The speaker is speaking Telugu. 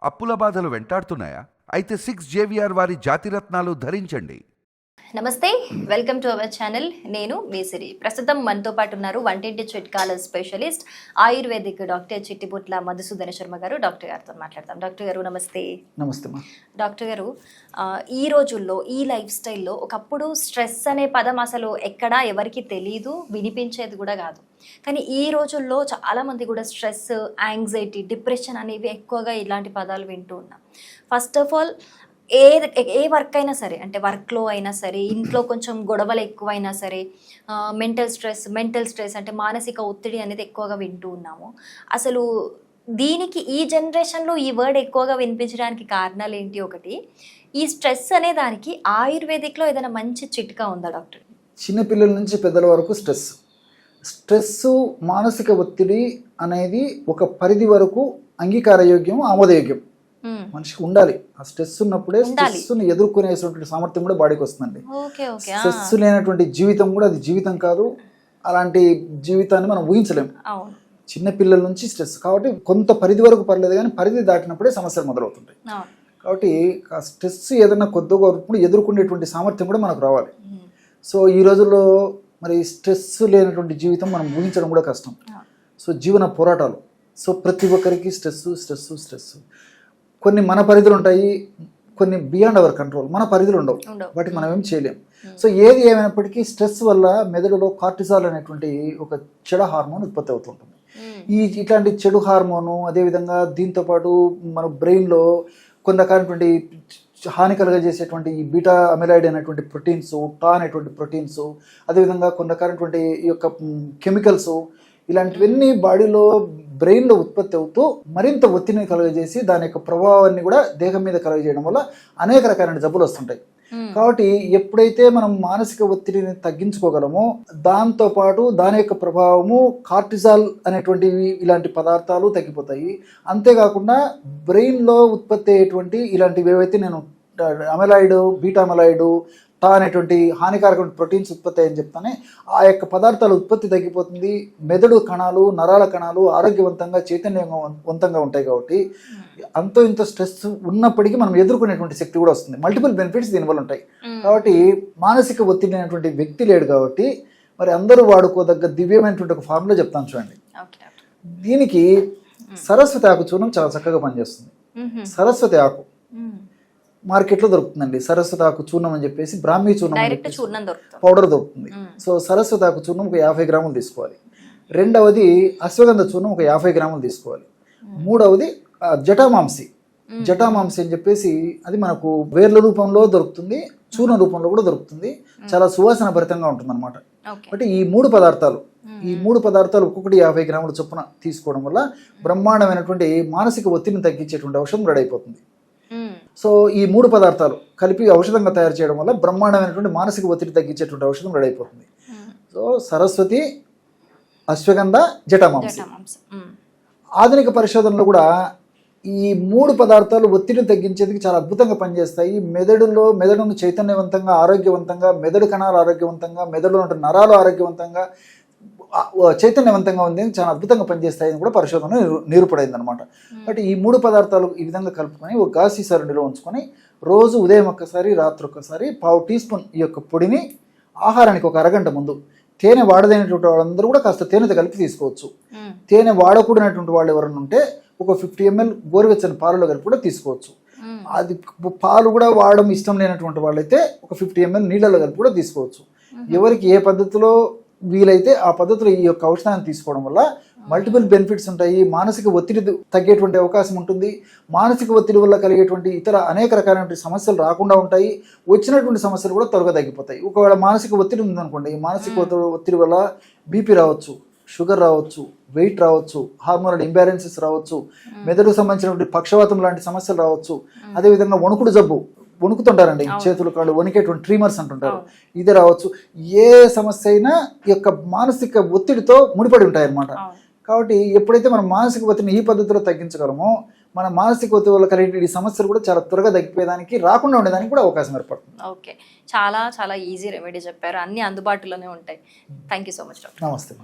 అప్పుల బాధలు వెంటాడుతున్నాయా? అయితే 6 JVR వారి జాతిరత్నాలు ధరించండి. నమస్తే, వెల్కమ్ టు అవర్ ఛానల్. నేను మేసిరి. ప్రస్తుతం మనతో పాటు ఉన్నారు వంటింటి చిట్కాల స్పెషలిస్ట్ ఆయుర్వేదిక్ డాక్టర్ చిట్టిపుట్ల మధుసూదన శర్మ గారు. డాక్టర్ గారితో మాట్లాడతాం. డాక్టర్ గారు నమస్తే. నమస్తే మా. డాక్టర్ గారు, ఈ రోజుల్లో ఈ లైఫ్ స్టైల్లో ఒకప్పుడు స్ట్రెస్ అనే పదం అసలు ఎక్కడా ఎవరికి తెలీదు, వినిపించేది కూడా కాదు. కానీ ఈ రోజుల్లో చాలామంది కూడా స్ట్రెస్, యాంగ్జైటీ, డిప్రెషన్ అనేవి ఎక్కువగా ఇలాంటి పదాలు వింటూ ఉన్నాం. First of all A work అయినా సరే, అంటే వర్క్లో అయినా సరే, ఇంట్లో కొంచెం గొడవలు ఎక్కువైనా సరే, మెంటల్ స్ట్రెస్ అంటే మానసిక ఒత్తిడి అనేది ఎక్కువగా వింటూ ఉన్నాము. అసలు దీనికి ఈ జనరేషన్లో ఈ వర్డ్ ఎక్కువగా వినిపించడానికి కారణాలు ఏంటి? ఒకటి, ఈ స్ట్రెస్ అనే దానికి ఆయుర్వేదిక్లో ఏదైనా మంచి చిట్కా ఉందా డాక్టర్? చిన్నపిల్లల నుంచి పెద్దల వరకు స్ట్రెస్ మానసిక ఒత్తిడి అనేది ఒక పరిధి వరకు అంగీకారయోగ్యం, ఆమోదయోగ్యం. మనిషికి ఉండాలి. ఆ స్ట్రెస్ ఉన్నప్పుడే స్ట్రెస్ని ఎదుర్కొనేటువంటి సామర్థ్యం కూడా బాడీకి వస్తుందండి. స్ట్రెస్ లేనటువంటి జీవితం కూడా అది జీవితం కాదు. అలాంటి జీవితాన్ని మనం ఊహించలేము. చిన్నపిల్లల నుంచి స్ట్రెస్ కాబట్టి కొంత పరిధి వరకు పర్లేదు, కానీ పరిధి దాటినప్పుడే సమస్యలు మొదలవుతుంటాయి. కాబట్టి ఆ స్ట్రెస్ ఏదైనా కొద్దిగా ఎదుర్కొనేటువంటి సామర్థ్యం కూడా మనకు రావాలి. సో ఈ రోజుల్లో మరి స్ట్రెస్ లేనటువంటి జీవితం మనం ఊహించడం కూడా కష్టం. సో జీవన పోరాటాలు. సో ప్రతి ఒక్కరికి స్ట్రెస్. కొన్ని మన పరిధులు ఉంటాయి, కొన్ని బియాండ్ అవర్ కంట్రోల్, మన పరిధులు ఉండవు, వాటికి మనం ఏం చేయలేం. సో ఏది ఏమైనప్పటికీ స్ట్రెస్ వల్ల మెదడులో కార్టిసాల్ అనేటువంటి ఒక చెడు హార్మోన్ ఉత్పత్తి అవుతుంటుంది. ఇట్లాంటి చెడు హార్మోను అదేవిధంగా దీంతోపాటు మన బ్రెయిన్లో కొన్ని రకాలైనటువంటి హాని కలుగజేసేటువంటి ఈ బీటా అమిలాయిడ్ అనేటువంటి ప్రోటీన్స్, టా అనేటువంటి ప్రోటీన్స్, అదేవిధంగా కొన్ని రకాలైనటువంటి ఈ యొక్క కెమికల్స్, ఇలాంటివన్నీ బాడీలో బ్రెయిన్లో ఉత్పత్తి అవుతూ మరింత ఒత్తిడిని కలుగజేసి దాని యొక్క ప్రభావాన్ని కూడా దేహం మీద కలుగజేయడం వల్ల అనేక రకాలైన జబ్బులు వస్తుంటాయి. కాబట్టి ఎప్పుడైతే మనం మానసిక ఒత్తిడిని తగ్గించుకోగలమో దాంతోపాటు దాని యొక్క ప్రభావము కార్టిజాల్ అనేటువంటివి ఇలాంటి పదార్థాలు తగ్గిపోతాయి. అంతేకాకుండా బ్రెయిన్లో ఉత్పత్తి అయ్యేటువంటి ఇలాంటివి ఏవైతే నేను అమెలాయిడ్, బీటా అమెలాయిడ్, టా అనేటువంటి హానికారకమైన ప్రోటీన్స్ ఉత్పత్తి అని చెప్తానే ఆ యొక్క పదార్థాల ఉత్పత్తి తగ్గిపోతుంది. మెదడు కణాలు, నరాల కణాలు ఆరోగ్యవంతంగా చైతన్యవంతంగా ఉంటాయి. కాబట్టి అంతో ఇంత స్ట్రెస్ ఉన్నప్పటికీ మనం ఎదుర్కొనేటువంటి శక్తి కూడా వస్తుంది. మల్టిపుల్ బెనిఫిట్స్ దీనివల్ల ఉంటాయి. కాబట్టి మానసిక ఒత్తిడి అనేటువంటి వ్యక్తి లేడు. కాబట్టి మరి అందరూ వాడుకోదగ్గ దివ్యమైనటువంటి ఒక ఫార్ములా చెప్తాను చూడండి. దీనికి సరస్వతి ఆకు చూర్ణం చాలా చక్కగా పనిచేస్తుంది. సరస్వతి ఆకు మార్కెట్లో దొరుకుతుందండి. సరస్వతి ఆకు చూర్ణం అని చెప్పేసి బ్రాహ్మీ చూర్ణం పౌడర్ దొరుకుతుంది. సో సరస్వతి ఆకు చూర్ణం ఒక 50 గ్రాములు తీసుకోవాలి. రెండవది అశ్వగంధ చూర్ణం ఒక 50 గ్రాములు తీసుకోవాలి. మూడవది జటామాంసి అని చెప్పేసి అది మనకు వేర్ల రూపంలో దొరుకుతుంది, చూర్ణ రూపంలో కూడా దొరుకుతుంది. చాలా సువాసన భరితంగా ఉంటుంది అనమాట. అంటే ఈ మూడు పదార్థాలు ఒక్కొక్కటి 50 గ్రాముల చొప్పున తీసుకోవడం వల్ల బ్రహ్మాండమైనటువంటి మానసిక ఒత్తిడిని తగ్గించేటువంటి ఔషధం రెడీ అయిపోతుంది. సో ఈ మూడు పదార్థాలు కలిపి ఔషధంగా తయారు చేయడం వల్ల బ్రహ్మాండమైనటువంటి మానసిక ఒత్తిడి తగ్గించేటువంటి ఔషధం రెడీ అయిపోతుంది. సో సరస్వతి, అశ్వగంధ, జటామాంసి. ఆధునిక పరిశోధనలో కూడా ఈ మూడు పదార్థాలు ఒత్తిడిని తగ్గించేందుకు చాలా అద్భుతంగా పనిచేస్తాయి. మెదడును చైతన్యవంతంగా, ఆరోగ్యవంతంగా, మెదడు కణాలు ఆరోగ్యవంతంగా, మెదడులో ఉండే నరాలు ఆరోగ్యవంతంగా, చైతన్యవంతంగా ఉంది, చాలా అద్భుతంగా పనిచేస్తాయని కూడా పరిశోధన నిరూపడైంది అనమాట. బట్ ఈ మూడు పదార్థాలు ఈ విధంగా కలుపుకొని ఒక గాజు సీసా రెండులో ఉంచుకొని రోజు ఉదయం ఒక్కసారి, రాత్రి ఒక్కసారి 1/2 టీ స్పూన్ ఈ యొక్క పొడిని ఆహారానికి ఒక అరగంట ముందు, తేనె వాడదైనటువంటి వాళ్ళందరూ కూడా కాస్త తేనెతో కలిపి తీసుకోవచ్చు. తేనె వాడకూడనటువంటి వాళ్ళు ఎవరైనా ఉంటే ఒక 50 ml గోరువెచ్చని పాలలో కలిపి కూడా తీసుకోవచ్చు. అది పాలు కూడా వాడడం ఇష్టం లేనటువంటి వాళ్ళైతే ఒక 50 ml నీళ్ళలో కలిపి కూడా తీసుకోవచ్చు. ఎవరికి ఏ పద్ధతిలో వీలైతే ఆ పద్ధతిలో ఈ యొక్క ఔషధాన్ని తీసుకోవడం వల్ల మల్టిపుల్ బెనిఫిట్స్ ఉంటాయి. మానసిక ఒత్తిడి తగ్గేటువంటి అవకాశం ఉంటుంది. మానసిక ఒత్తిడి వల్ల కలిగేటువంటి ఇతర అనేక రకాలైన సమస్యలు రాకుండా ఉంటాయి. వచ్చినటువంటి సమస్యలు కూడా త్వరగా తగ్గిపోతాయి. ఒకవేళ మానసిక ఒత్తిడి ఉందనుకోండి, మానసిక ఒత్తిడి వల్ల బీపీ రావచ్చు, షుగర్ రావచ్చు, వెయిట్ రావచ్చు, హార్మోనల్ ఇంబ్యాలెన్సెస్ రావచ్చు, మెదడుకు సంబంధించినటువంటి పక్షవాతం లాంటి సమస్యలు రావచ్చు. అదేవిధంగా వణుకుతుంటారండి, చేతులు కాళ్ళు వణికేటువంటి ట్రీమర్స్ అంటుంటారు, ఇది రావచ్చు. ఏ సమస్య అయినా ఈ యొక్క మానసిక ఒత్తిడితో ముడిపడి ఉంటాయి అన్నమాట. కాబట్టి ఎప్పుడైతే మనం మానసిక ఒత్తిడిని ఈ పద్ధతిలో తగ్గించగలమో మన మానసిక ఒత్తిడి వల్ల కలిగే ఈ సమస్యలు కూడా చాలా త్వరగా తగ్గిపోయేదానికి, రాకుండా ఉండేదానికి కూడా అవకాశం ఏర్పడుతుంది. ఓకే, చాలా ఈజీ రెమెడీ చెప్పారు. అన్ని అందుబాటులోనే ఉంటాయి. Thank you so much doctor. నమస్తే.